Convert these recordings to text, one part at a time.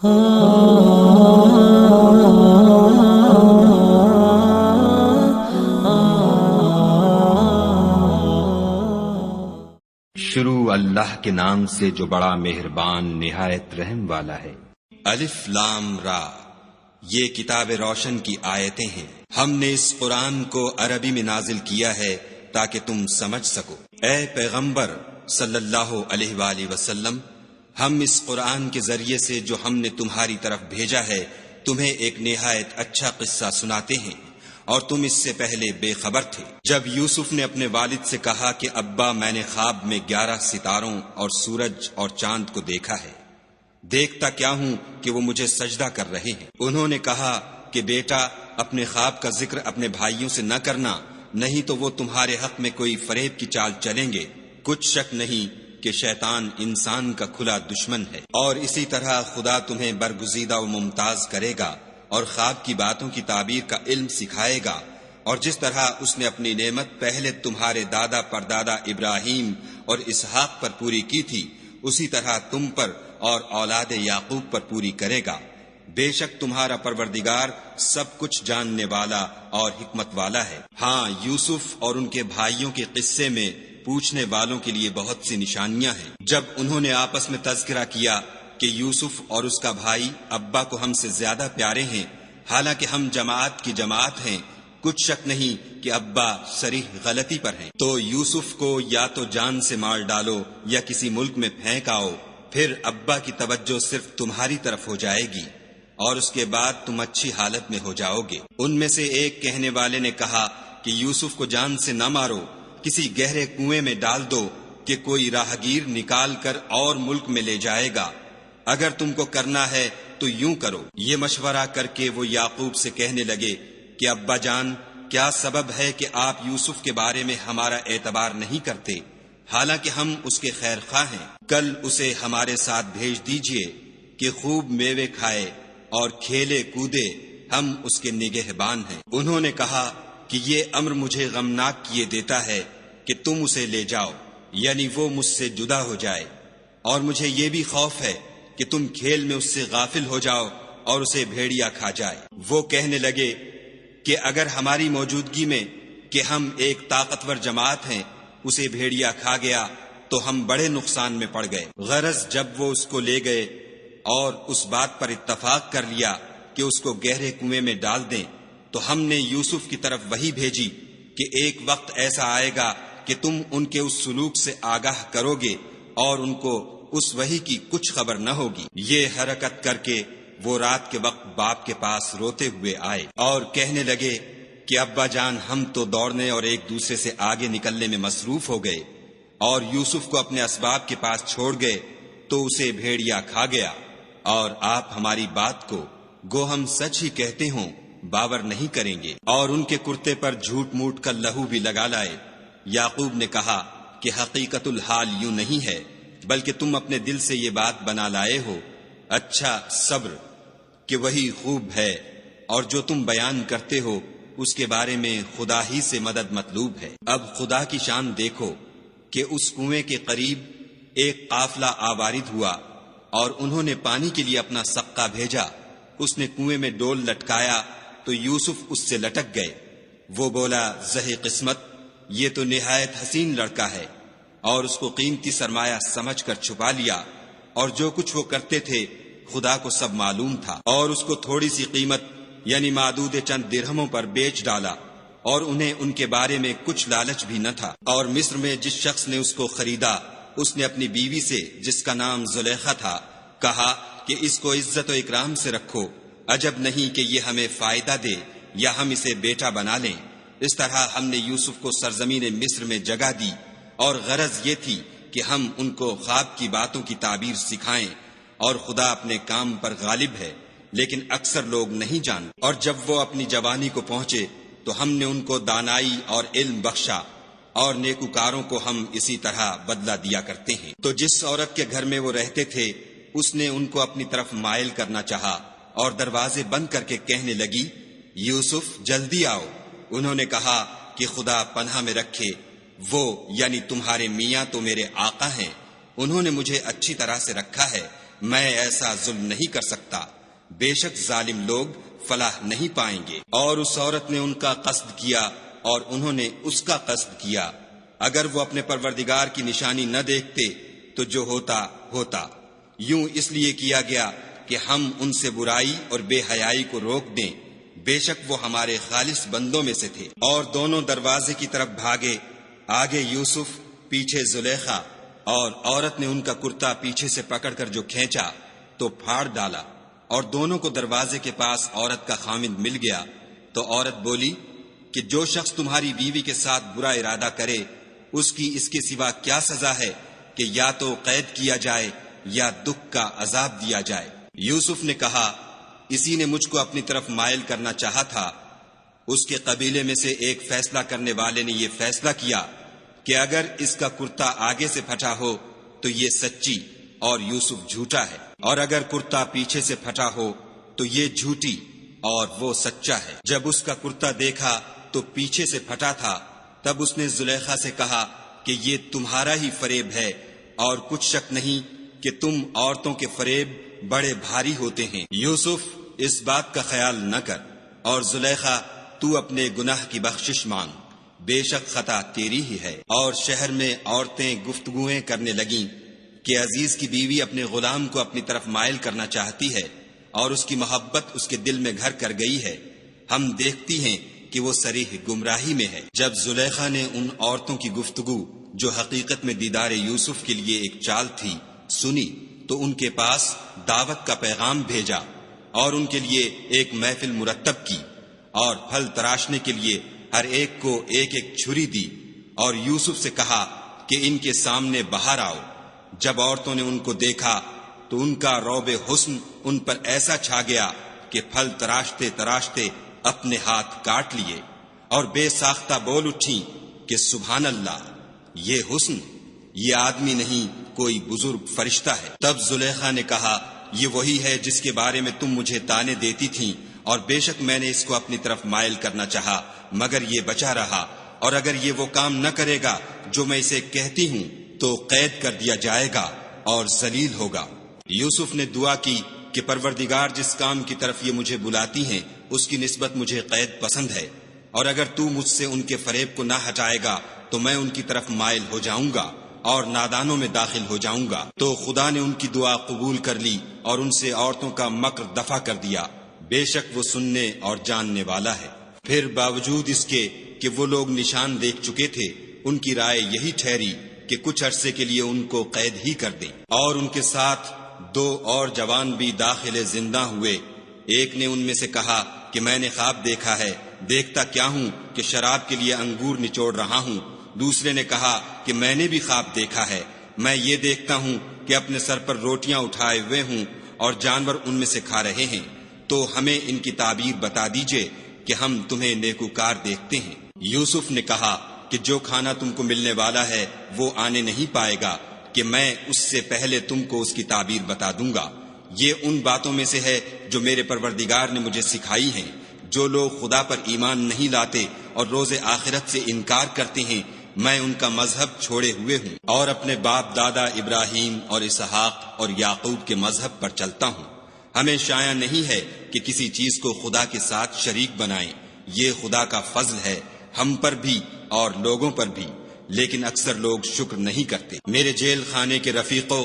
شروع اللہ کے نام سے جو بڑا مہربان نہایت رحم والا ہے۔ الف لام را، یہ کتاب روشن کی آیتیں ہیں۔ ہم نے اس قرآن کو عربی میں نازل کیا ہے تاکہ تم سمجھ سکو۔ اے پیغمبر صلی اللہ علیہ وآلہ وسلم، ہم اس قرآن کے ذریعے سے جو ہم نے تمہاری طرف بھیجا ہے تمہیں ایک نہایت اچھا قصہ سناتے ہیں، اور تم اس سے پہلے بے خبر تھے۔ جب یوسف نے اپنے والد سے کہا کہ ابا میں نے خواب میں 11 ستاروں اور سورج اور چاند کو دیکھا ہے، دیکھتا کیا ہوں کہ وہ مجھے سجدہ کر رہے ہیں۔ انہوں نے کہا کہ بیٹا، اپنے خواب کا ذکر اپنے بھائیوں سے نہ کرنا، نہیں تو وہ تمہارے حق میں کوئی فریب کی چال چلیں گے۔ کچھ شک نہیں کہ شیطان انسان کا کھلا دشمن ہے، اور اسی طرح خدا تمہیں برگزیدہ و ممتاز کرے گا اور خواب کی باتوں کی تعبیر کا علم سکھائے گا، اور جس طرح اس نے اپنی نعمت پہلے تمہارے دادا پردادا ابراہیم اور اسحاق پر پوری کی تھی، اسی طرح تم پر اور اولاد یعقوب پر پوری کرے گا۔ بے شک تمہارا پروردگار سب کچھ جاننے والا اور حکمت والا ہے۔ ہاں، یوسف اور ان کے بھائیوں کے قصے میں پوچھنے والوں کے لیے بہت سی نشانیاں ہیں۔ جب انہوں نے آپس میں تذکرہ کیا کہ یوسف اور اس کا بھائی ابا کو ہم سے زیادہ پیارے ہیں، حالانکہ ہم جماعت کی جماعت ہیں، کچھ شک نہیں کہ ابا صریح غلطی پر ہیں، تو یوسف کو یا تو جان سے مار ڈالو یا کسی ملک میں پھینک آؤ، پھر ابا کی توجہ صرف تمہاری طرف ہو جائے گی اور اس کے بعد تم اچھی حالت میں ہو جاؤ گے۔ ان میں سے ایک کہنے والے نے کہا کہ یوسف کو جان سے نہ مارو، کسی گہرے کنویں میں ڈال دو کہ کوئی راہگیر نکال کر اور ملک میں لے جائے گا۔ اگر تم کو کرنا ہے تو یوں کرو۔ یہ مشورہ کر کے وہ یعقوب سے کہنے لگے کہ ابا جان، کیا سبب ہے کہ آپ یوسف کے بارے میں ہمارا اعتبار نہیں کرتے، حالانکہ ہم اس کے خیر خواہ ہیں؟ کل اسے ہمارے ساتھ بھیج دیجئے کہ خوب میوے کھائے اور کھیلے کودے، ہم اس کے نگہبان ہیں۔ انہوں نے کہا کہ یہ امر مجھے غمناک کیے دیتا ہے کہ تم اسے لے جاؤ، یعنی وہ مجھ سے جدا ہو جائے، اور مجھے یہ بھی خوف ہے کہ تم کھیل میں اس سے غافل ہو جاؤ اور اسے بھیڑیا کھا جائے۔ وہ کہنے لگے کہ اگر ہماری موجودگی میں کہ ہم ایک طاقتور جماعت ہیں اسے بھیڑیا کھا گیا تو ہم بڑے نقصان میں پڑ گئے۔ غرض جب وہ اس کو لے گئے اور اس بات پر اتفاق کر لیا کہ اس کو گہرے کنویں میں ڈال دیں، تو ہم نے یوسف کی طرف وحی بھیجی کہ ایک وقت ایسا آئے گا کہ تم ان کے اس سلوک سے آگاہ کرو گے اور ان کو اس وحی کی کچھ خبر نہ ہوگی۔ یہ حرکت کر کے وہ رات کے وقت باپ کے پاس روتے ہوئے آئے اور کہنے لگے کہ ابا جان، ہم تو دوڑنے اور ایک دوسرے سے آگے نکلنے میں مصروف ہو گئے اور یوسف کو اپنے اسباب کے پاس چھوڑ گئے تو اسے بھیڑیا کھا گیا، اور آپ ہماری بات کو گو ہم سچ ہی کہتے ہوں باور نہیں کریں گے، اور ان کے کرتے پر جھوٹ موٹ کا لہو بھی لگا لائے۔ یعقوب نے کہا کہ حقیقت الحال یوں نہیں ہے، بلکہ تم اپنے دل سے یہ بات بنا لائے ہو۔ اچھا، صبر کہ وہی خوب ہے، اور جو تم بیان کرتے ہو اس کے بارے میں خدا ہی سے مدد مطلوب ہے۔ اب خدا کی شان دیکھو کہ اس کنویں کے قریب ایک قافلہ آوارد ہوا اور انہوں نے پانی کے لیے اپنا سقہ بھیجا۔ اس نے کنویں میں ڈول لٹکایا تو یوسف اس سے لٹک گئے۔ وہ بولا، زہے قسمت، یہ تو نہایت حسین لڑکا ہے، اور اس کو قیمتی سرمایہ سمجھ کر چھپا لیا، اور جو کچھ وہ کرتے تھے خدا کو سب معلوم تھا، اور اس کو تھوڑی سی قیمت یعنی معدود چند درہموں پر بیچ ڈالا، اور انہیں ان کے بارے میں کچھ لالچ بھی نہ تھا۔ اور مصر میں جس شخص نے اس کو خریدا، اس نے اپنی بیوی سے جس کا نام زلیخا تھا کہا کہ اس کو عزت و اکرام سے رکھو، عجب نہیں کہ یہ ہمیں فائدہ دے یا ہم اسے بیٹا بنا لیں۔ اس طرح ہم نے یوسف کو سرزمین مصر میں جگہ دی، اور غرض یہ تھی کہ ہم ان کو خواب کی باتوں کی تعبیر سکھائیں، اور خدا اپنے کام پر غالب ہے، لیکن اکثر لوگ نہیں جانتے۔ اور جب وہ اپنی جوانی کو پہنچے تو ہم نے ان کو دانائی اور علم بخشا، اور نیکوکاروں کو ہم اسی طرح بدلہ دیا کرتے ہیں۔ تو جس عورت کے گھر میں وہ رہتے تھے اس نے ان کو اپنی طرف مائل کرنا چاہا، اور دروازے بند کر کے کہنے لگی، یوسف جلدی آؤ۔ انہوں نے کہا کہ خدا پناہ میں رکھے، وہ یعنی تمہارے میاں تو میرے آقا ہیں، انہوں نے مجھے اچھی طرح سے رکھا ہے، میں ایسا ظلم نہیں کر سکتا، بے شک ظالم لوگ فلاح نہیں پائیں گے۔ اور اس عورت نے ان کا قصد کیا اور انہوں نے اس کا قصد کیا۔ اگر وہ اپنے پروردگار کی نشانی نہ دیکھتے تو جو ہوتا ہوتا، یوں اس لیے کیا گیا کہ ہم ان سے برائی اور بے حیائی کو روک دیں، بے شک وہ ہمارے خالص بندوں میں سے تھے۔ اور دونوں دروازے کی طرف بھاگے، آگے یوسف، پیچھے زلیخا، اور عورت نے ان کا کرتا پیچھے سے پکڑ کر جو کھینچا تو پھاڑ ڈالا، اور دونوں کو دروازے کے پاس عورت کا خامند مل گیا۔ تو عورت بولی کہ جو شخص تمہاری بیوی کے ساتھ برا ارادہ کرے، اس کی اس کے سوا کیا سزا ہے کہ یا تو قید کیا جائے یا دکھ کا عذاب دیا جائے۔ یوسف نے کہا، اسی نے مجھ کو اپنی طرف مائل کرنا چاہا تھا۔ اس کے قبیلے میں سے ایک فیصلہ کرنے والے نے یہ فیصلہ کیا کہ اگر اس کا کرتا آگے سے پھٹا ہو تو یہ سچی اور یوسف جھوٹا ہے، اور اگر کرتا پیچھے سے پھٹا ہو تو یہ جھوٹی اور وہ سچا ہے۔ جب اس کا کرتا دیکھا تو پیچھے سے پھٹا تھا، تب اس نے زلیخا سے کہا کہ یہ تمہارا ہی فریب ہے، اور کچھ شک نہیں کہ تم عورتوں کے فریب بڑے بھاری ہوتے ہیں۔ یوسف، اس بات کا خیال نہ کر، اور زلیخا، تو اپنے گناہ کی بخشش مانگ، بے شک خطا تیری ہی ہے۔ اور شہر میں عورتیں گفتگویں کرنے لگیں کہ عزیز کی بیوی اپنے غلام کو اپنی طرف مائل کرنا چاہتی ہے، اور اس کی محبت اس کے دل میں گھر کر گئی ہے، ہم دیکھتی ہیں کہ وہ صریح گمراہی میں ہے۔ جب زلیخا نے ان عورتوں کی گفتگو جو حقیقت میں دیدار یوسف کے لیے ایک چال تھی سنی، تو ان کے پاس دعوت کا پیغام بھیجا اور ان کے لیے ایک محفل مرتب کی، اور پھل تراشنے کے لیے ہر ایک کو ایک ایک چھری دی، اور یوسف سے کہا کہ ان کے سامنے باہر آؤ۔ جب عورتوں نے ان کو دیکھا تو ان کا روب حسن ان پر ایسا چھا گیا کہ پھل تراشتے تراشتے اپنے ہاتھ کاٹ لیے، اور بے ساختہ بول اٹھیں کہ سبحان اللہ، یہ حسن، یہ آدمی نہیں کوئی بزرگ فرشتہ ہے۔ تب زلیخا نے کہا، یہ وہی ہے جس کے بارے میں تم مجھے تانے دیتی تھیں، اور بے شک میں نے اس کو اپنی طرف مائل کرنا چاہا مگر یہ بچا رہا، اور اگر یہ وہ کام نہ کرے گا جو میں اسے کہتی ہوں تو قید کر دیا جائے گا اور ذلیل ہوگا۔ یوسف نے دعا کی کہ پروردگار، جس کام کی طرف یہ مجھے بلاتی ہیں اس کی نسبت مجھے قید پسند ہے، اور اگر تو مجھ سے ان کے فریب کو نہ ہٹائے گا تو میں ان کی طرف مائل ہو جاؤں گا اور نادانوں میں داخل ہو جاؤں گا۔ تو خدا نے ان کی دعا قبول کر لی اور ان سے عورتوں کا مکر دفع کر دیا، بے شک وہ سننے اور جاننے والا ہے۔ پھر باوجود اس کے کہ وہ لوگ نشان دیکھ چکے تھے، ان کی رائے یہی ٹھہری کہ کچھ عرصے کے لیے ان کو قید ہی کر دیں، اور ان کے ساتھ 2 اور جوان بھی داخل زندہ ہوئے۔ ایک نے ان میں سے کہا کہ میں نے خواب دیکھا ہے، دیکھتا کیا ہوں کہ شراب کے لیے انگور نچوڑ رہا ہوں۔ دوسرے نے کہا کہ میں نے بھی خواب دیکھا ہے، میں یہ دیکھتا ہوں کہ اپنے سر پر روٹیاں اٹھائے ہوئے ہوں اور جانور ان میں سے کھا رہے ہیں، تو ہمیں ان کی تعبیر بتا دیجئے کہ ہم تمہیں نیکوکار دیکھتے ہیں۔ یوسف نے کہا کہ جو کھانا تم کو ملنے والا ہے وہ آنے نہیں پائے گا کہ میں اس سے پہلے تم کو اس کی تعبیر بتا دوں گا۔ یہ ان باتوں میں سے ہے جو میرے پروردگار نے مجھے سکھائی ہیں۔ جو لوگ خدا پر ایمان نہیں لاتے اور روز آخرت سے انکار کرتے ہیں، میں ان کا مذہب چھوڑے ہوئے ہوں اور اپنے باپ دادا ابراہیم اور اسحاق اور یعقوب کے مذہب پر چلتا ہوں۔ ہمیں شایع نہیں ہے کہ کسی چیز کو خدا کے ساتھ شریک بنائیں، یہ خدا کا فضل ہے ہم پر بھی اور لوگوں پر بھی، لیکن اکثر لوگ شکر نہیں کرتے۔ میرے جیل خانے کے رفیقوں،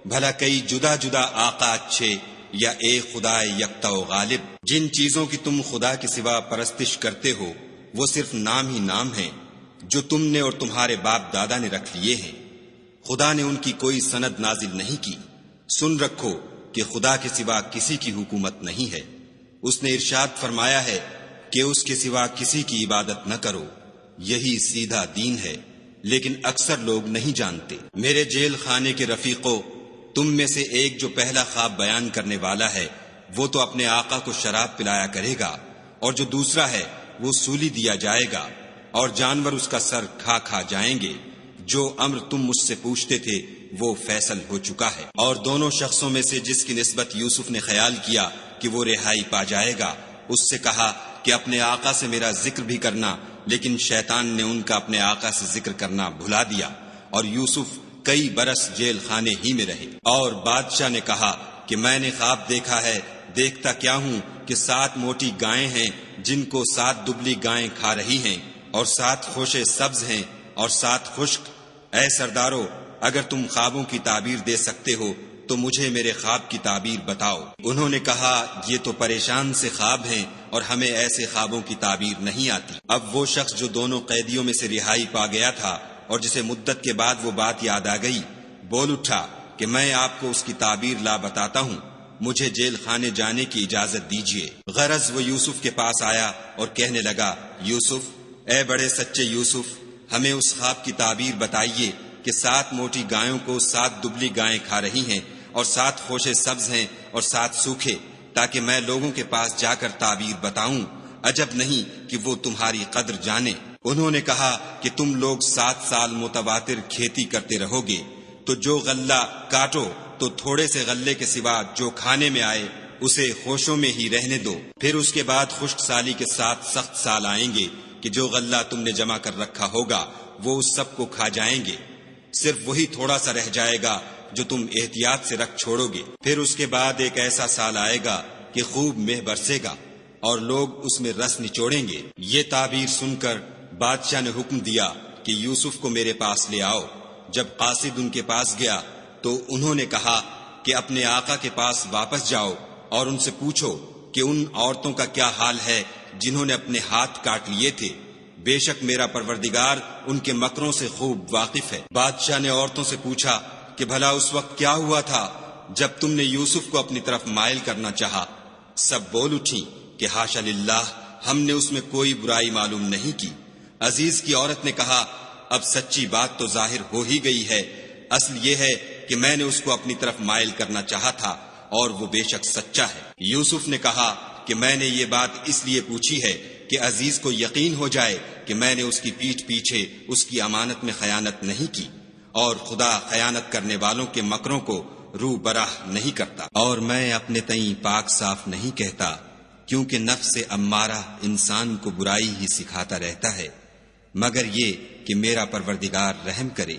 بھلا کئی جدا جدا آقا اچھے یا ایک خدا یکتا و غالب؟ جن چیزوں کی تم خدا کے سوا پرستش کرتے ہو وہ صرف نام ہی نام ہیں جو تم نے اور تمہارے باپ دادا نے رکھ لیے ہیں، خدا نے ان کی کوئی سند نازل نہیں کی۔ سن رکھو کہ خدا کے سوا کسی کی حکومت نہیں ہے، اس نے ارشاد فرمایا ہے کہ اس کے سوا کسی کی عبادت نہ کرو، یہی سیدھا دین ہے، لیکن اکثر لوگ نہیں جانتے۔ میرے جیل خانے کے رفیقوں، تم میں سے ایک جو پہلا خواب بیان کرنے والا ہے وہ تو اپنے آقا کو شراب پلایا کرے گا، اور جو دوسرا ہے وہ سولی دیا جائے گا اور جانور اس کا سر کھا کھا جائیں گے۔ جو امر تم مجھ سے پوچھتے تھے وہ فیصل ہو چکا ہے۔ اور دونوں شخصوں میں سے جس کی نسبت یوسف نے خیال کیا کہ وہ رہائی پا جائے گا، اس سے کہا کہ اپنے آقا سے میرا ذکر بھی کرنا، لیکن شیطان نے ان کا اپنے آقا سے ذکر کرنا بھلا دیا، اور یوسف کئی برس جیل خانے ہی میں رہے۔ اور بادشاہ نے کہا کہ میں نے خواب دیکھا ہے، دیکھتا کیا ہوں کہ 7 موٹی گائیں ہیں جن کو 7 دبلی گائیں کھا رہی ہیں، اور 7 خوشے سبز ہیں اور 7 خشک۔ اے سردارو، اگر تم خوابوں کی تعبیر دے سکتے ہو تو مجھے میرے خواب کی تعبیر بتاؤ۔ انہوں نے کہا یہ تو پریشان سے خواب ہیں اور ہمیں ایسے خوابوں کی تعبیر نہیں آتی۔ اب وہ شخص جو دونوں قیدیوں میں سے رہائی پا گیا تھا اور جسے مدت کے بعد وہ بات یاد آ گئی، بول اٹھا کہ میں آپ کو اس کی تعبیر لا بتاتا ہوں، مجھے جیل خانے جانے کی اجازت دیجیے۔ غرض وہ یوسف کے پاس آیا اور کہنے لگا، یوسف، اے بڑے سچے یوسف، ہمیں اس خواب کی تعبیر بتائیے کہ 7 موٹی گایوں کو 7 دبلی گائیں کھا رہی ہیں اور 7 خوشے سبز ہیں اور 7 سوکھے، تاکہ میں لوگوں کے پاس جا کر تعبیر بتاؤں، عجب نہیں کہ وہ تمہاری قدر جانے۔ انہوں نے کہا کہ تم لوگ 7 سال متواتر کھیتی کرتے رہو گے، تو جو غلہ کاٹو تو تھوڑے سے غلے کے سوا جو کھانے میں آئے اسے خوشوں میں ہی رہنے دو، پھر اس کے بعد خشک سالی کے 7 سخت سال آئیں گے کہ جو غلہ تم نے جمع کر رکھا ہوگا وہ اس سب کو کھا جائیں گے، صرف وہی تھوڑا سا رہ جائے گا جو تم احتیاط سے رکھ چھوڑو گے۔ پھر اس کے بعد ایک ایسا سال آئے گا کہ خوب مہ برسے گا اور لوگ اس میں رس نچوڑیں گے۔ یہ تعبیر سن کر بادشاہ نے حکم دیا کہ یوسف کو میرے پاس لے آؤ۔ جب قاصد ان کے پاس گیا تو انہوں نے کہا کہ اپنے آقا کے پاس واپس جاؤ اور ان سے پوچھو کہ ان عورتوں کا کیا حال ہے جنہوں نے اپنے ہاتھ کاٹ لیے تھے، بے شک میرا پروردگار ان کے مکروں سے خوب واقف ہے۔ بادشاہ نے عورتوں سے پوچھا کہ بھلا اس وقت کیا ہوا تھا جب تم نے یوسف کو اپنی طرف مائل کرنا چاہا؟ سب بول اٹھی کہ حاشا للہ، ہم نے اس میں کوئی برائی معلوم نہیں کی۔ عزیز کی عورت نے کہا اب سچی بات تو ظاہر ہو ہی گئی ہے، اصل یہ ہے کہ میں نے اس کو اپنی طرف مائل کرنا چاہا تھا اور وہ بے شک سچا ہے۔ یوسف نے کہا کہ میں نے یہ بات اس لیے پوچھی ہے کہ عزیز کو یقین ہو جائے کہ میں نے اس کی پیٹھ پیچھے اس کی امانت میں خیانت نہیں کی، اور خدا خیانت کرنے والوں کے مکروں کو رو براہ نہیں کرتا، اور میں اپنے تئیں پاک صاف نہیں کہتا، کیونکہ نفس امارہ انسان کو برائی ہی سکھاتا رہتا ہے، مگر یہ کہ میرا پروردگار رحم کرے،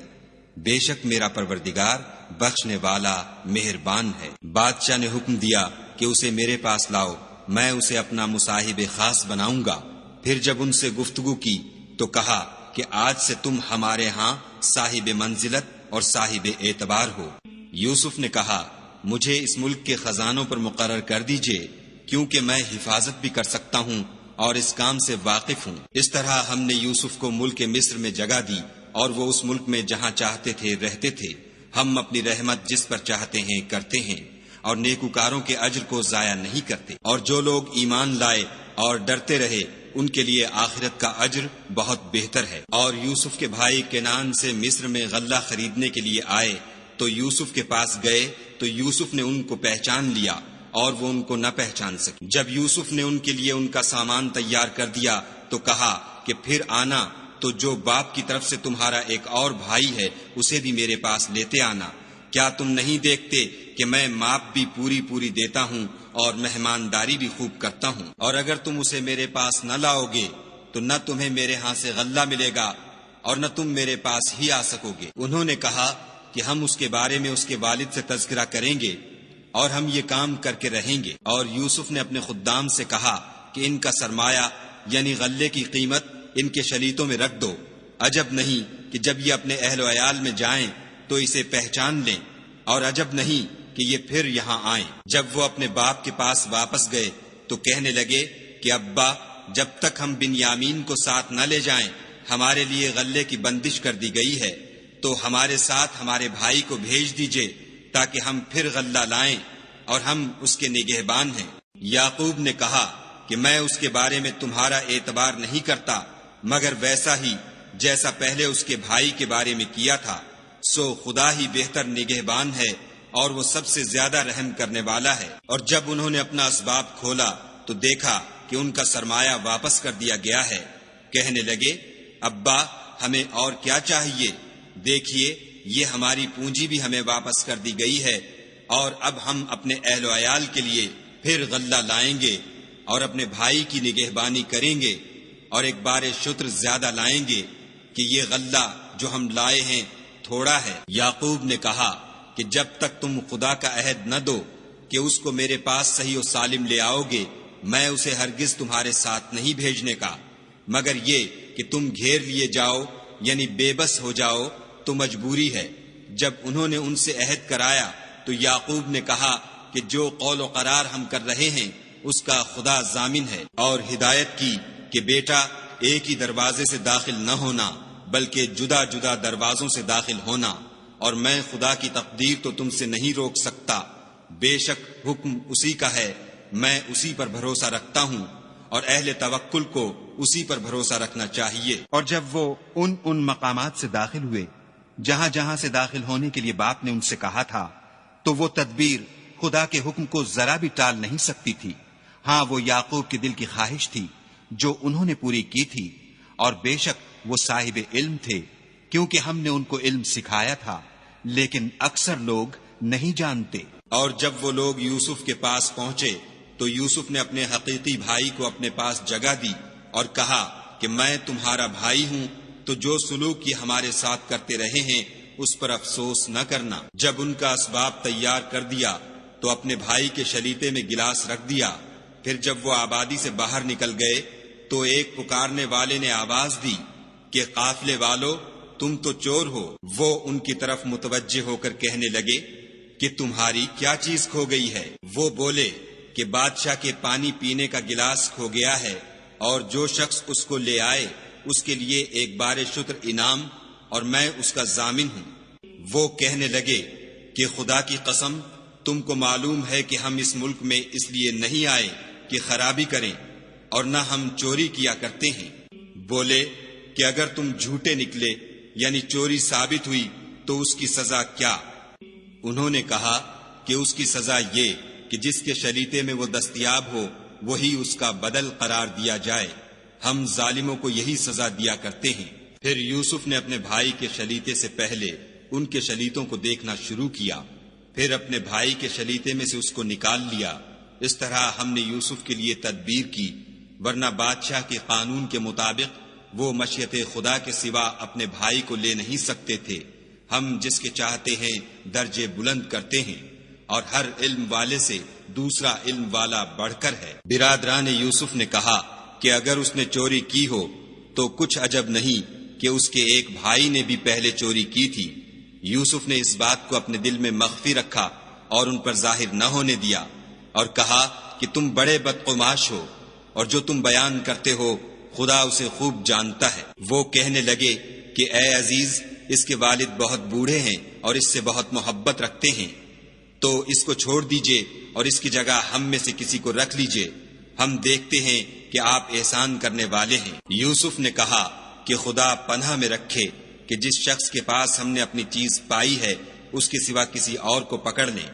بے شک میرا پروردگار بخشنے والا مہربان ہے۔ بادشاہ نے حکم دیا کہ اسے میرے پاس لاؤ، میں اسے اپنا مصاحب خاص بناؤں گا۔ پھر جب ان سے گفتگو کی تو کہا کہ آج سے تم ہمارے ہاں صاحب منزلت اور صاحب اعتبار ہو۔ یوسف نے کہا مجھے اس ملک کے خزانوں پر مقرر کر دیجئے، کیونکہ میں حفاظت بھی کر سکتا ہوں اور اس کام سے واقف ہوں۔ اس طرح ہم نے یوسف کو ملک مصر میں جگہ دی اور وہ اس ملک میں جہاں چاہتے تھے رہتے تھے۔ ہم اپنی رحمت جس پر چاہتے ہیں کرتے ہیں اور نیکوکاروں کے اجر کو ضائع نہیں کرتے، اور جو لوگ ایمان لائے اور ڈرتے رہے ان کے لیے آخرت کا اجر بہت بہتر ہے۔ اور یوسف کے بھائی کنعان سے مصر میں غلہ خریدنے کے لیے آئے تو یوسف کے پاس گئے تو یوسف نے ان کو پہچان لیا اور وہ ان کو نہ پہچان سکے۔ جب یوسف نے ان کے لیے ان کا سامان تیار کر دیا تو کہا کہ پھر آنا تو جو باپ کی طرف سے تمہارا ایک اور بھائی ہے اسے بھی میرے پاس لیتے آنا۔ کیا تم نہیں دیکھتے کہ میں ماپ بھی پوری دیتا ہوں اور مہمانداری بھی خوب کرتا ہوں؟ اور اگر تم اسے میرے پاس نہ لاؤ گے تو نہ تمہیں میرے ہاں سے غلہ ملے گا اور نہ تم میرے پاس ہی آ سکو گے۔ انہوں نے کہا کہ ہم اس کے بارے میں اس کے والد سے تذکرہ کریں گے اور ہم یہ کام کر کے رہیں گے۔ اور یوسف نے اپنے خدام سے کہا کہ ان کا سرمایہ یعنی غلے کی قیمت ان کے شلیتوں میں رکھ دو، عجب نہیں کہ جب یہ اپنے اہل و عیال میں جائیں تو اسے پہچان لیں، اور عجب نہیں کہ یہ پھر یہاں آئیں۔ جب وہ اپنے باپ کے پاس واپس گئے تو کہنے لگے کہ ابا، جب تک ہم بنیامین کو ساتھ نہ لے جائیں ہمارے لیے غلے کی بندش کر دی گئی ہے، تو ہمارے ساتھ ہمارے بھائی کو بھیج دیجئے تاکہ ہم پھر غلہ لائیں اور ہم اس کے نگہبان ہیں۔ یعقوب نے کہا کہ میں اس کے بارے میں تمہارا اعتبار نہیں کرتا مگر ویسا ہی جیسا پہلے اس کے بھائی کے بارے میں کیا تھا، سو خدا ہی بہتر نگہبان ہے اور وہ سب سے زیادہ رحم کرنے والا ہے۔ اور جب انہوں نے اپنا اسباب کھولا تو دیکھا کہ ان کا سرمایہ واپس کر دیا گیا ہے۔ کہنے لگے ابا، ہمیں اور کیا چاہیے؟ دیکھیے یہ ہماری پونجی بھی ہمیں واپس کر دی گئی ہے، اور اب ہم اپنے اہل و عیال کے لیے پھر غلہ لائیں گے اور اپنے بھائی کی نگہبانی کریں گے، اور ایک بار شتر زیادہ لائیں گے کہ یہ غلہ جو ہم لائے ہیں تھوڑا ہے۔ یعقوب نے کہا کہ جب تک تم خدا کا عہد نہ دو کہ اس کو میرے پاس صحیح و سالم لے آؤ گے، میں اسے ہرگز تمہارے ساتھ نہیں بھیجنے کا، مگر یہ کہ تم گھیر لیے جاؤ یعنی بے بس ہو جاؤ تو مجبوری ہے۔ جب انہوں نے ان سے عہد کرایا تو یعقوب نے کہا کہ جو قول و قرار ہم کر رہے ہیں اس کا خدا ضامن ہے، اور ہدایت کی کہ بیٹا ایک ہی دروازے سے داخل نہ ہونا بلکہ جدا جدا دروازوں سے داخل ہونا، اور میں خدا کی تقدیر تو تم سے نہیں روک سکتا، بے شک حکم اسی کا ہے، میں اسی پر بھروسہ رکھتا ہوں، اور اہل توکل کو اسی پر بھروسہ رکھنا چاہیے۔ اور جب وہ ان مقامات سے داخل ہوئے جہاں جہاں سے داخل ہونے کے لیے باپ نے ان سے کہا تھا، تو وہ تدبیر خدا کے حکم کو ذرا بھی ٹال نہیں سکتی تھی۔ ہاں، وہ یعقوب کے دل کی خواہش تھی جو انہوں نے پوری کی تھی، اور بے شک وہ صاحب علم تھے، کیونکہ ہم نے ان کو علم سکھایا تھا، لیکن اکثر لوگ نہیں جانتے۔ اور جب وہ لوگ یوسف کے پاس پہنچے تو یوسف نے اپنے حقیقی بھائی کو اپنے پاس جگہ دی اور کہا کہ میں تمہارا بھائی ہوں، تو جو سلوک یہ ہمارے ساتھ کرتے رہے ہیں اس پر افسوس نہ کرنا۔ جب ان کا اسباب تیار کر دیا تو اپنے بھائی کے شلیتے میں گلاس رکھ دیا۔ پھر جب وہ آبادی سے باہر نکل گئے تو ایک پکارنے والے نے آواز دی کہ قافلے والو، تم تو چور ہو۔ وہ ان کی طرف متوجہ ہو کر کہنے لگے کہ تمہاری کیا چیز کھو گئی ہے؟ وہ بولے کہ بادشاہ کے پانی پینے کا گلاس کھو گیا ہے، اور جو شخص اس کو لے آئے اس کے لیے ایک بار شتر انعام، اور میں اس کا ضامن ہوں۔ وہ کہنے لگے کہ خدا کی قسم، تم کو معلوم ہے کہ ہم اس ملک میں اس لیے نہیں آئے کہ خرابی کریں، اور نہ ہم چوری کیا کرتے ہیں۔ بولے کہ اگر تم جھوٹے نکلے یعنی چوری ثابت ہوئی تو اس کی سزا کیا؟ انہوں نے کہا کہ اس کی سزا یہ کہ جس کے شلیتے میں وہ دستیاب ہو وہی اس کا بدل قرار دیا جائے، ہم ظالموں کو یہی سزا دیا کرتے ہیں۔ پھر یوسف نے اپنے بھائی کے شلیتے سے پہلے ان کے شلیتوں کو دیکھنا شروع کیا، پھر اپنے بھائی کے شلیتے میں سے اس کو نکال لیا۔ اس طرح ہم نے یوسف کے لیے تدبیر کی، ورنہ بادشاہ کے قانون کے مطابق وہ مشیت خدا کے سوا اپنے بھائی کو لے نہیں سکتے تھے۔ ہم جس کے چاہتے ہیں درجے بلند کرتے ہیں، اور ہر علم والے سے دوسرا علم والا بڑھ کر ہے۔ برادران یوسف نے کہا کہ اگر اس نے چوری کی ہو تو کچھ عجب نہیں کہ اس کے ایک بھائی نے بھی پہلے چوری کی تھی۔ یوسف نے اس بات کو اپنے دل میں مخفی رکھا اور ان پر ظاہر نہ ہونے دیا، اور کہا کہ تم بڑے بدقماش ہو، اور جو تم بیان کرتے ہو خدا اسے خوب جانتا ہے۔ وہ کہنے لگے کہ اے عزیز، اس کے والد بہت بوڑھے ہیں اور اس سے بہت محبت رکھتے ہیں، تو اس کو چھوڑ دیجئے اور اس کی جگہ ہم میں سے کسی کو رکھ لیجئے، ہم دیکھتے ہیں کہ آپ احسان کرنے والے ہیں۔ یوسف نے کہا کہ خدا پناہ میں رکھے کہ جس شخص کے پاس ہم نے اپنی چیز پائی ہے اس کے سوا کسی اور کو پکڑ لیں،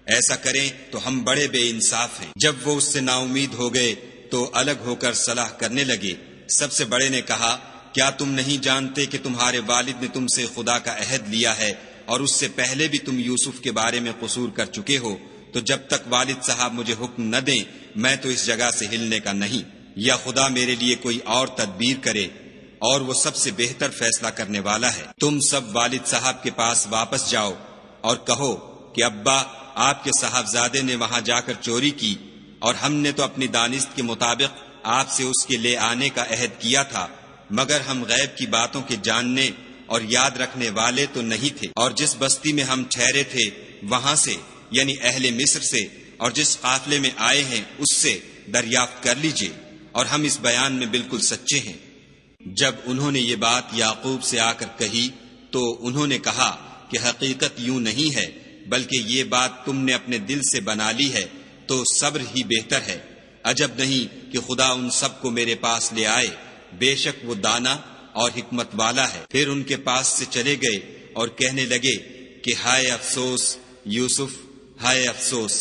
ایسا کریں تو ہم بڑے بے انصاف ہیں۔ جب وہ اس سے نا امید ہو گئے تو الگ ہو کر صلاح کرنے لگے۔ سب سے بڑے نے کہا، کیا تم نہیں جانتے کہ تمہارے والد نے تم سے خدا کا عہد لیا ہے، اور اس سے پہلے بھی تم یوسف کے بارے میں قصور کر چکے ہو؟ تو جب تک والد صاحب مجھے حکم نہ دیں میں تو اس جگہ سے ہلنے کا نہیں، یا خدا میرے لیے کوئی اور تدبیر کرے، اور وہ سب سے بہتر فیصلہ کرنے والا ہے۔ تم سب والد صاحب کے پاس واپس جاؤ اور کہو کہ ابا، آپ کے صاحبزادے نے وہاں جا کر چوری کی، اور ہم نے تو اپنی دانست کے مطابق آپ سے اس کے لے آنے کا عہد کیا تھا، مگر ہم غیب کی باتوں کے جاننے اور یاد رکھنے والے تو نہیں تھے، اور جس بستی میں ہم ٹھہرے تھے وہاں سے یعنی اہل مصر سے، اور جس قافلے میں آئے ہیں اس سے دریافت کر لیجئے، اور ہم اس بیان میں بالکل سچے ہیں۔ جب انہوں نے یہ بات یعقوب سے آ کر کہی تو انہوں نے کہا کہ حقیقت یوں نہیں ہے، بلکہ یہ بات تم نے اپنے دل سے بنا لی ہے، تو صبر ہی بہتر ہے۔ عجب نہیں کہ خدا ان سب کو میرے پاس لے آئے، بے شک وہ دانا اور حکمت والا ہے۔ پھر ان کے پاس سے چلے گئے اور کہنے لگے کہ ہائے افسوس یوسف، ہائے افسوس،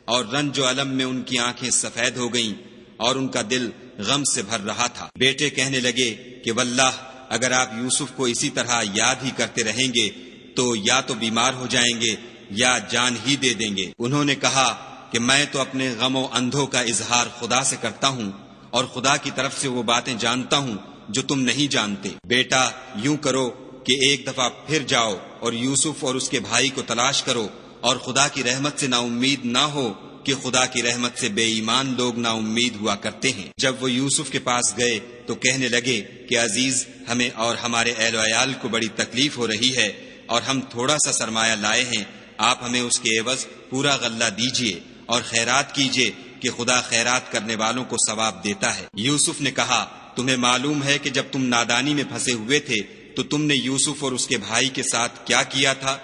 اور رنج و الم میں ان کی آنکھیں سفید ہو گئیں اور ان کا دل غم سے بھر رہا تھا۔ بیٹے کہنے لگے کہ واللہ اگر آپ یوسف کو اسی طرح یاد ہی کرتے رہیں گے تو یا تو بیمار ہو جائیں گے یا جان ہی دے دیں گے۔ انہوں نے کہا کہ میں تو اپنے غم و اندھوں کا اظہار خدا سے کرتا ہوں، اور خدا کی طرف سے وہ باتیں جانتا ہوں جو تم نہیں جانتے۔ بیٹا یوں کرو کہ کہ ایک دفعہ پھر جاؤ اور یوسف اور اس کے بھائی کو تلاش کرو، اور خدا کی رحمت سے نا امید نہ ہو کہ خدا کی رحمت سے بے ایمان لوگ نا امید ہوا کرتے ہیں۔ جب وہ یوسف کے پاس گئے تو کہنے لگے کہ عزیز، ہمیں اور ہمارے اہل و عیال کو بڑی تکلیف ہو رہی ہے، اور ہم تھوڑا سا سرمایہ لائے ہیں، آپ ہمیں اس کے عوض پورا غلہ دیجئے اور خیرات کیجئے کہ خدا خیرات کرنے والوں کو ثواب دیتا ہے۔ یوسف نے کہا، تمہیں معلوم ہے کہ جب تم نادانی میں پھنسے ہوئے تھے تو تم نے یوسف اور اس کے بھائی کے ساتھ کیا کیا تھا؟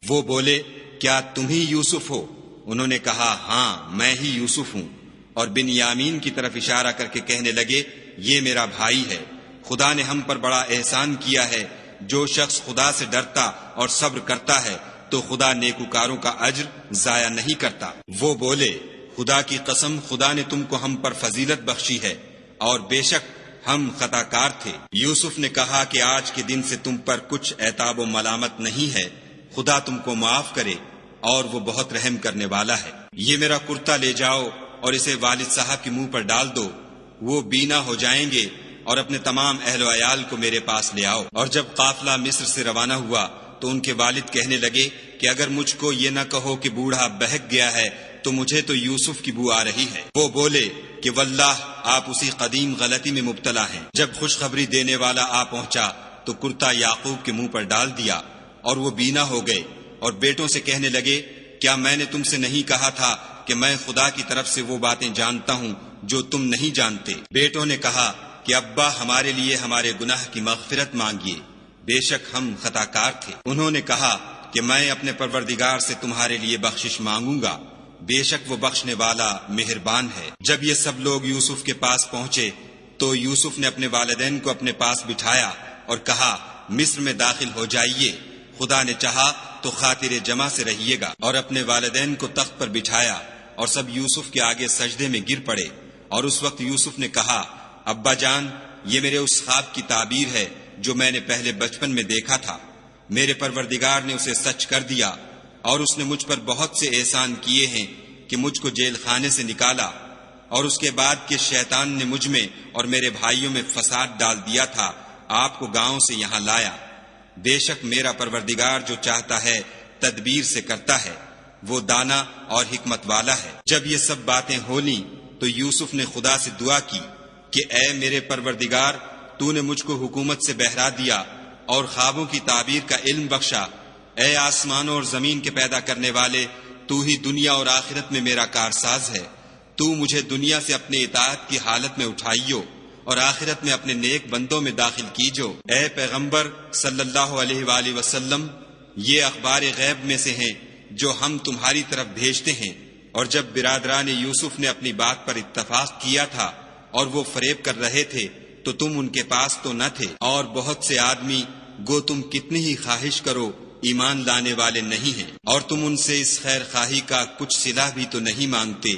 وہ بولے، کیا تم ہی یوسف ہو؟ انہوں نے کہا، ہاں میں ہی یوسف ہوں، اور بنیامین کی طرف اشارہ کر کے کہنے لگے، یہ میرا بھائی ہے، خدا نے ہم پر بڑا احسان کیا ہے۔ جو شخص خدا سے ڈرتا اور صبر کرتا ہے تو خدا نیکوکاروں کا اجر ضائع نہیں کرتا۔ وہ بولے، خدا کی قسم، خدا نے تم کو ہم پر فضیلت بخشی ہے، اور بے شک ہم خطا کار تھے۔ یوسف نے کہا کہ آج کے دن سے تم پر کچھ عتاب و ملامت نہیں ہے، خدا تم کو معاف کرے، اور وہ بہت رحم کرنے والا ہے۔ یہ میرا کرتا لے جاؤ اور اسے والد صاحب کے منہ پر ڈال دو، وہ بینا ہو جائیں گے، اور اپنے تمام اہل و عیال کو میرے پاس لے آؤ۔ اور جب قافلہ مصر سے روانہ ہوا تو ان کے والد کہنے لگے کہ اگر مجھ کو یہ نہ کہو کہ بوڑھا بہک گیا ہے تو مجھے تو یوسف کی بو آ رہی ہے۔ وہ بولے کہ واللہ آپ اسی قدیم غلطی میں مبتلا ہیں۔ جب خوشخبری دینے والا آ پہنچا تو کرتا یعقوب کے منہ پر ڈال دیا، اور وہ بینا ہو گئے، اور بیٹوں سے کہنے لگے، کیا میں نے تم سے نہیں کہا تھا کہ میں خدا کی طرف سے وہ باتیں جانتا ہوں جو تم نہیں جانتے؟ بیٹوں نے کہا کہ ابا، ہمارے لیے ہمارے گناہ کی مغفرت مانگیے، بے شک ہم خطا کار تھے۔ انہوں نے کہا کہ میں اپنے پروردگار سے تمہارے لیے بخشش مانگوں گا، بے شک وہ بخشنے والا مہربان ہے۔ جب یہ سب لوگ یوسف کے پاس پہنچے تو یوسف نے اپنے والدین کو اپنے پاس بٹھایا اور کہا، مصر میں داخل ہو جائیے، خدا نے چاہا تو خاطر جمع سے رہیے گا۔ اور اپنے والدین کو تخت پر بٹھایا، اور سب یوسف کے آگے سجدے میں گر پڑے۔ اور اس وقت یوسف نے کہا، ابا جان، یہ میرے اس خواب کی تعبیر ہے جو میں نے پہلے بچپن میں دیکھا تھا۔ میرے پروردگار نے اسے سچ کر دیا، اور اس نے مجھ پر بہت سے احسان کیے ہیں کہ مجھ کو جیل خانے سے نکالا، اور اس کے بعد کہ شیطان نے مجھ میں اور میرے بھائیوں میں فساد ڈال دیا تھا، آپ کو گاؤں سے یہاں لایا۔ بے شک میرا پروردگار جو چاہتا ہے تدبیر سے کرتا ہے، وہ دانا اور حکمت والا ہے۔ جب یہ سب باتیں ہو لیں تو یوسف نے خدا سے دعا کی کہ اے میرے پروردگار، تو نے مجھ کو حکومت سے بہرا دیا اور خوابوں کی تعبیر کا علم بخشا۔ اے آسمانوں اور زمین کے پیدا کرنے والے، تو ہی دنیا اور آخرت میں میرا کارساز ہے۔ تو مجھے دنیا سے اپنے اطاعت کی حالت میں اٹھائیو، اور آخرت میں اپنے نیک بندوں میں داخل کیجو۔ اے پیغمبر صلی اللہ علیہ وآلہ وسلم، یہ اخبار غیب میں سے ہیں جو ہم تمہاری طرف بھیجتے ہیں۔ اور جب برادران یوسف نے اپنی بات پر اتفاق کیا تھا اور وہ فریب کر رہے تھے تو تم ان کے پاس تو نہ تھے، اور بہت سے آدمی گو تم کتنی ہی خواہش کرو ایمان لانے والے نہیں ہیں، اور تم ان سے اس خیر خواہی کا کچھ صلہ بھی تو نہیں مانگتے۔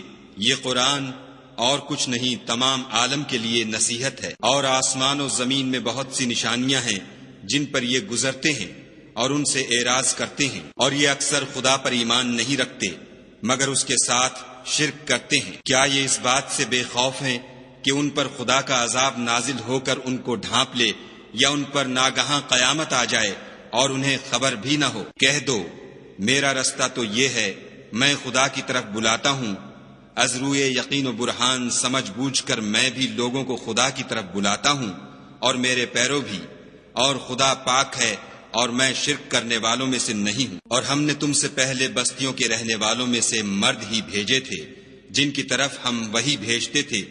یہ قرآن اور کچھ نہیں، تمام عالم کے لیے نصیحت ہے۔ اور آسمان و زمین میں بہت سی نشانیاں ہیں جن پر یہ گزرتے ہیں اور ان سے اعراض کرتے ہیں، اور یہ اکثر خدا پر ایمان نہیں رکھتے مگر اس کے ساتھ شرک کرتے ہیں۔ کیا یہ اس بات سے بے خوف ہیں کہ ان پر خدا کا عذاب نازل ہو کر ان کو ڈھانپ لے، یا ان پر ناگہاں قیامت آ جائے اور انہیں خبر بھی نہ ہو؟ کہہ دو، میرا رستہ تو یہ ہے، میں خدا کی طرف بلاتا ہوں، از روئے یقین و برہان سمجھ بوجھ کر میں بھی لوگوں کو خدا کی طرف بلاتا ہوں، اور میرے پیرو بھی، اور خدا پاک ہے اور میں شرک کرنے والوں میں سے نہیں ہوں۔ اور ہم نے تم سے پہلے بستیوں کے رہنے والوں میں سے مرد ہی بھیجے تھے جن کی طرف ہم وہی بھیجتے تھے۔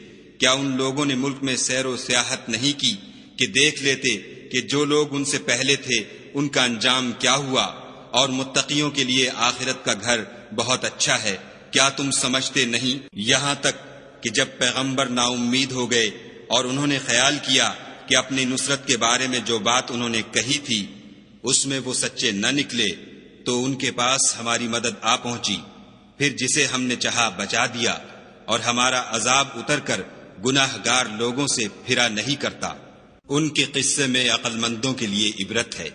کیا ان لوگوں نے ملک میں سیر و سیاحت نہیں کی کہ دیکھ لیتے کہ جو لوگ ان سے پہلے تھے ان کا انجام کیا ہوا، اور متقیوں کے لیے آخرت کا گھر بہت اچھا ہے؟ کیا تم سمجھتے نہیں؟ یہاں تک کہ جب پیغمبر نا امید ہو گئے اور انہوں نے خیال کیا کہ اپنی نصرت کے بارے میں جو بات انہوں نے کہی تھی اس میں وہ سچے نہ نکلے، تو ان کے پاس ہماری مدد آ پہنچی، پھر جسے ہم نے چاہا بچا دیا، اور ہمارا عذاب اتر کر گناہ گار لوگوں سے پھرا نہیں کرتا۔ ان کے قصے میں عقل مندوں کے لیے عبرت ہے۔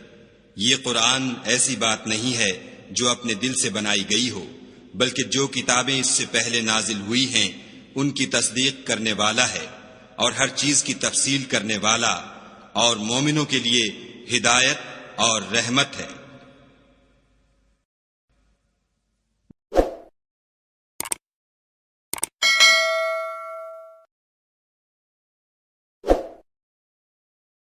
یہ قرآن ایسی بات نہیں ہے جو اپنے دل سے بنائی گئی ہو، بلکہ جو کتابیں اس سے پہلے نازل ہوئی ہیں ان کی تصدیق کرنے والا ہے، اور ہر چیز کی تفصیل کرنے والا، اور مومنوں کے لیے ہدایت اور رحمت ہے۔